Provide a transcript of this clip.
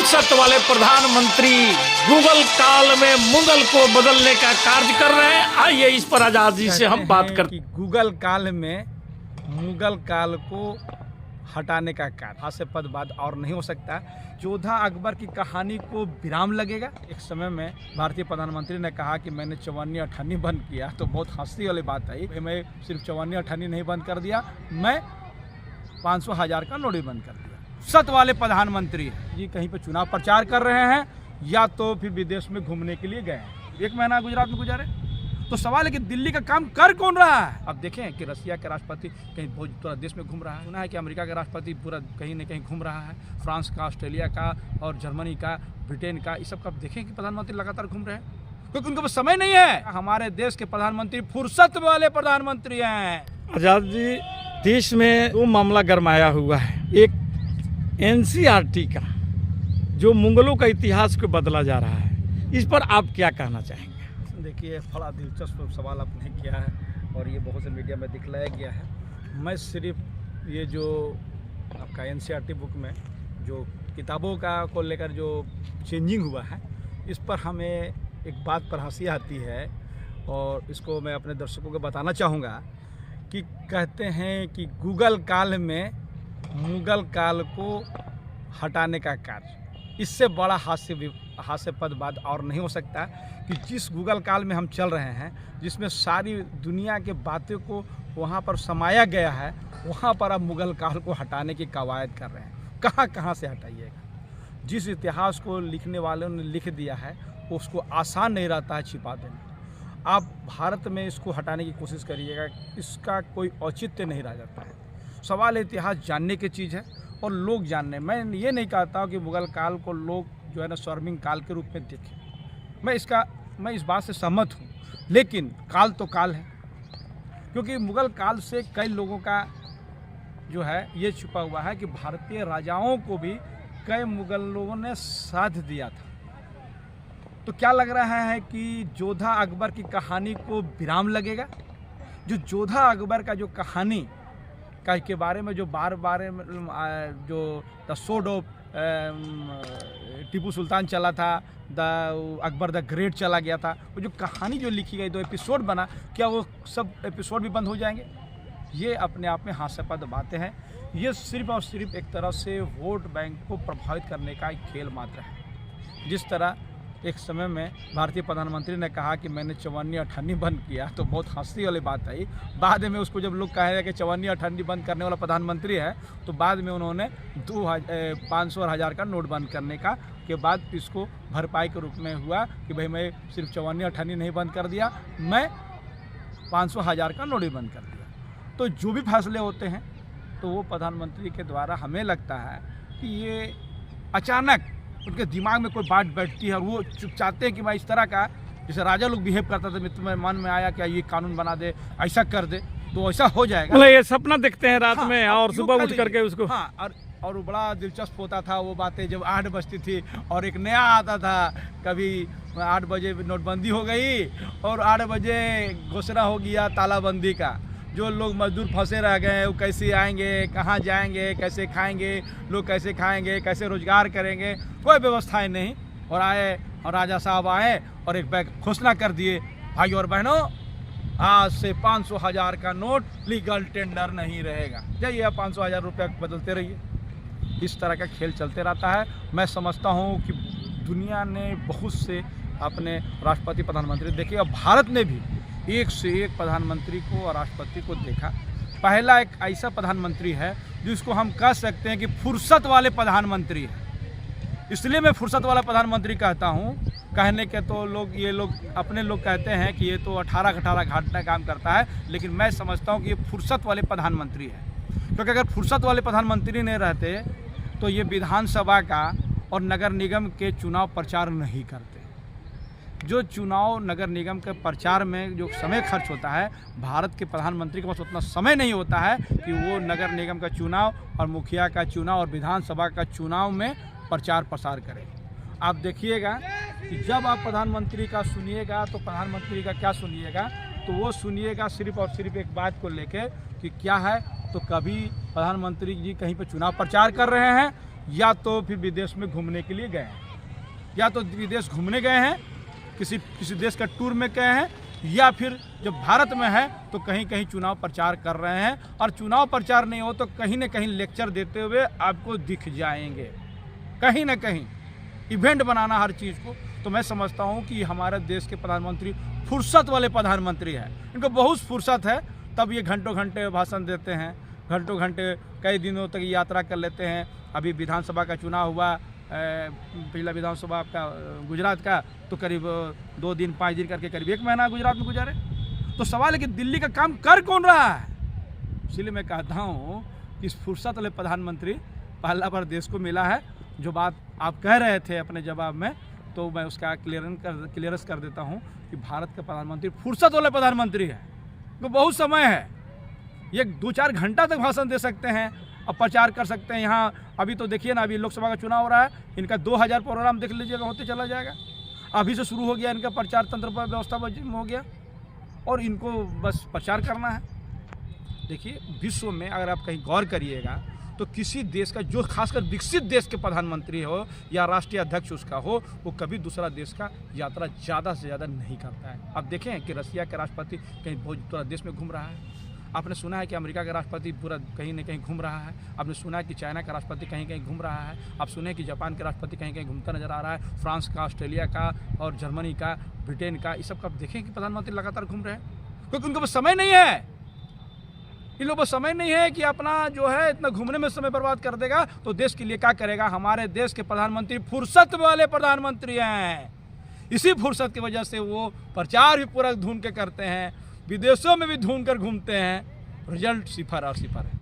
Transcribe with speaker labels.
Speaker 1: फुर्सत वाले प्रधानमंत्री गूगल काल में मुगल को बदलने का कार्य कर रहे हैं। आइए इस पर आजादी से हम बात करते
Speaker 2: हैं कि गूगल काल में मुगल काल को हटाने का कार्य हास्यास्पद बात और नहीं हो सकता। योद्धा अकबर की कहानी को विराम लगेगा। एक समय में भारतीय प्रधानमंत्री ने कहा कि मैंने चवन्नी अठन्नी बंद किया, तो बहुत हंसी वाली बात आई। मैं सिर्फ चवन्नी अठन्नी नहीं बंद कर दिया, मैं 500,000 का नोट भी बंद कर दिया। सत वाले प्रधानमंत्री जी कहीं पे चुनाव प्रचार कर रहे हैं या तो फिर विदेश में घूमने के लिए गए हैं। 1 महीना गुजरात में गुजारे, तो सवाल है कि दिल्ली का काम कर कौन रहा है। अब देखें कि रसिया के राष्ट्रपति कहीं पूरा देश में घूम रहा है, सुना है कि अमेरिका का राष्ट्रपति पूरा कहीं न कहीं घूम रहा है, फ्रांस का, ऑस्ट्रेलिया का और जर्मनी का, ब्रिटेन का, इस सब का देखें कि प्रधानमंत्री लगातार घूम रहे हैं क्योंकि उनके पास समय नहीं है। हमारे देश के प्रधानमंत्री फुर्सत वाले प्रधानमंत्री हैं।
Speaker 1: आजाद जी, देश में 2 मामला गरमाया हुआ है। एक एनसीईआरटी का जो मुगलों का इतिहास को बदला जा रहा है, इस पर आप क्या कहना चाहेंगे?
Speaker 2: देखिए, बड़ा दिलचस्प सवाल आपने किया है और ये बहुत से मीडिया में दिखलाया गया है। मैं सिर्फ ये जो आपका एनसीईआरटी बुक में जो किताबों का को लेकर जो चेंजिंग हुआ है, इस पर हमें एक बात पर हंसी आती है और इसको मैं अपने दर्शकों को बताना चाहूँगा कि कहते हैं कि गूगल काल में मुगल काल को हटाने का कार्य, इससे बड़ा हास्यास्पद बात और नहीं हो सकता कि जिस गूगल काल में हम चल रहे हैं, जिसमें सारी दुनिया के बातें को वहाँ पर समाया गया है, वहाँ पर अब मुगल काल को हटाने की कवायद कर रहे हैं। कहाँ से हटाइएगा। जिस इतिहास को लिखने वालों ने लिख दिया है उसको आसान नहीं रहता है छिपा देना। आप भारत में इसको हटाने की कोशिश करिएगा, इसका कोई औचित्य नहीं रह जाता है। सवाल इतिहास जानने की चीज़ है और लोग जानने। मैं ये नहीं कहता हूँ कि मुगल काल को लोग जो है ना स्वर्णिम काल के रूप में देखें, मैं इस बात से सहमत हूँ, लेकिन काल तो काल है, क्योंकि मुगल काल से कई लोगों का जो है ये छुपा हुआ है कि भारतीय राजाओं को भी कई मुगल लोगों ने साथ दिया था। तो क्या लग रहा है कि योद्धा अकबर की कहानी को विराम लगेगा। जो योद्धा अकबर का जो कहानी का के बारे में जो बार जो the sword of Tipu Sultan चला था, द अकबर द ग्रेट चला गया था, वो जो कहानी जो लिखी गई, 2 एपिसोड बना, क्या वो सब एपिसोड भी बंद हो जाएंगे? ये अपने आप में हास्यास्पद बातें हैं। ये सिर्फ और सिर्फ एक तरह से वोट बैंक को प्रभावित करने का एक खेल मात्र है। जिस तरह एक समय में भारतीय प्रधानमंत्री ने कहा कि मैंने चवन्नी अठन्नी बंद किया, तो बहुत हंसी वाली बात आई। बाद में उसको जब लोग कहे कि चवन्नी अठन्नी बंद करने वाला प्रधानमंत्री है, तो बाद में उन्होंने 500 और 1000 का नोट बंद करने का के बाद इसको भरपाई के रूप में हुआ कि भाई मैं सिर्फ चवन्नी अठन्नी नहीं बंद कर दिया, मैं 500,000 का नोट भी बंद कर दिया। तो जो भी फैसले होते हैं तो वो प्रधानमंत्री के द्वारा, हमें लगता है कि ये अचानक उनके दिमाग में कोई बात बैठती है और वो चाहते हैं कि मैं इस तरह का, जैसे राजा लोग बिहेव करता था, तुम्हें मन में आया कि ये कानून बना दे, ऐसा कर दे, तो ऐसा हो जाएगा।
Speaker 1: मतलब ये सपना देखते हैं रात में और सुबह उठ करके उसको।
Speaker 2: हाँ, और बड़ा दिलचस्प होता था वो बातें जब 8 बजती थी और एक नया आता था। कभी 8 बजे नोटबंदी हो गई और 8 बजे घोषणा हो गया तालाबंदी का। जो लोग मजदूर फंसे रह गए, वो कैसे आएंगे, कहाँ जाएंगे, कैसे खाएंगे, लोग कैसे खाएंगे, कैसे रोजगार करेंगे, कोई व्यवस्थाएं नहीं। और आए और राजा साहब आए और एक बैग घोषणा कर दिए, भाई और बहनों, आज से 500,000 का नोट लीगल टेंडर नहीं रहेगा, जाइए 500,000 रुपये बदलते रहिए। इस तरह का खेल चलते रहता है। मैं समझता हूँ कि दुनिया ने बहुत से अपने राष्ट्रपति प्रधानमंत्री देखे और भारत ने भी एक से एक प्रधानमंत्री को और राष्ट्रपति को देखा। पहला एक ऐसा प्रधानमंत्री है जिसको हम कह सकते हैं कि फुर्सत वाले प्रधानमंत्री है। इसलिए मैं फुर्सत वाला प्रधानमंत्री कहता हूँ। कहने के तो ये लोग अपने लोग कहते हैं कि ये तो 18 घंटा काम करता है, लेकिन मैं समझता हूँ कि ये फुर्सत वाले प्रधानमंत्री है। क्योंकि अगर फुर्सत वाले प्रधानमंत्री नहीं रहते तो ये विधानसभा का और नगर निगम के चुनाव प्रचार नहीं करते। जो चुनाव नगर निगम के प्रचार में जो समय खर्च होता है, भारत के प्रधानमंत्री के पास उतना समय नहीं होता है कि वो नगर निगम का चुनाव और मुखिया का चुनाव और विधानसभा का चुनाव में प्रचार प्रसार करें। आप देखिएगा कि जब आप प्रधानमंत्री का सुनिएगा तो प्रधानमंत्री का क्या सुनिएगा, तो वो सुनिएगा सिर्फ और सिर्फ एक बात को लेके कि क्या है, तो कभी प्रधानमंत्री जी कहीं पर चुनाव प्रचार कर रहे हैं या तो फिर विदेश में घूमने के लिए गए हैं, या तो विदेश घूमने गए हैं, किसी देश का टूर में गए हैं, या फिर जब भारत में है तो कहीं कहीं चुनाव प्रचार कर रहे हैं। और चुनाव प्रचार नहीं हो तो कहीं न कहीं लेक्चर देते हुए आपको दिख जाएंगे, कहीं ना कहीं इवेंट बनाना हर चीज़ को। तो मैं समझता हूँ कि हमारे देश के प्रधानमंत्री फुर्सत वाले प्रधानमंत्री हैं, इनको बहुत फुर्सत है, तब ये घंटों घंटे भाषण देते हैं, घंटों घंटे कई दिनों तक यात्रा कर लेते हैं। अभी विधानसभा का चुनाव हुआ, पिछला विधानसभा का गुजरात का, तो करीब 2 दिन 5 दिन करके करीब 1 महीना गुजरात में गुजारे। तो सवाल है कि दिल्ली का काम कर कौन रहा है? इसलिए मैं कहता हूँ कि इस फुर्सत वाले प्रधानमंत्री पहला बार देश को मिला है। जो बात आप कह रहे थे अपने जवाब में, तो मैं उसका क्लियरेंस कर देता हूँ कि भारत के प्रधानमंत्री फुर्सत वाले प्रधानमंत्री है। तो बहुत समय है, ये 2-4 घंटा तक भाषण दे सकते हैं और प्रचार कर सकते हैं। यहाँ अभी तो देखिए ना, अभी लोकसभा का चुनाव हो रहा है, इनका 2000 प्रोग्राम देख लीजिएगा, होते चला जाएगा। अभी से शुरू हो गया इनका प्रचार तंत्र पर, व्यवस्था हो गया, और इनको बस प्रचार करना है। देखिए विश्व में अगर आप कहीं गौर करिएगा तो किसी देश का, जो खासकर विकसित देश के प्रधानमंत्री हो या राष्ट्रीय अध्यक्ष उसका हो, वो कभी दूसरा देश का यात्रा ज़्यादा से ज़्यादा नहीं करता है। आप देखें कि रसिया के राष्ट्रपति कहीं बहुत पूरा देश में घूम रहा है, आपने सुना है कि अमेरिका का राष्ट्रपति पूरा कहीं न कहीं घूम रहा है, आपने सुना है कि चाइना का राष्ट्रपति कहीं कहीं घूम रहा है, आप सुने कि जापान के राष्ट्रपति कहीं कहीं घूमता नजर आ रहा है, फ्रांस का, ऑस्ट्रेलिया का और जर्मनी का, ब्रिटेन का, इस सब का देखें कि प्रधानमंत्री लगातार घूम रहे हैं, क्योंकि उनको बस समय नहीं है। इन लोगों को समय नहीं है कि अपना जो है इतना घूमने में समय बर्बाद कर देगा तो देश के लिए क्या करेगा। हमारे देश के प्रधानमंत्री फुर्सत वाले प्रधानमंत्री हैं, इसी फुर्सत की वजह से वो प्रचार भी पूरा ढूंढ के करते हैं, विदेशों में भी ढूंढ कर घूमते हैं, रिजल्ट सिफर और सिफर है।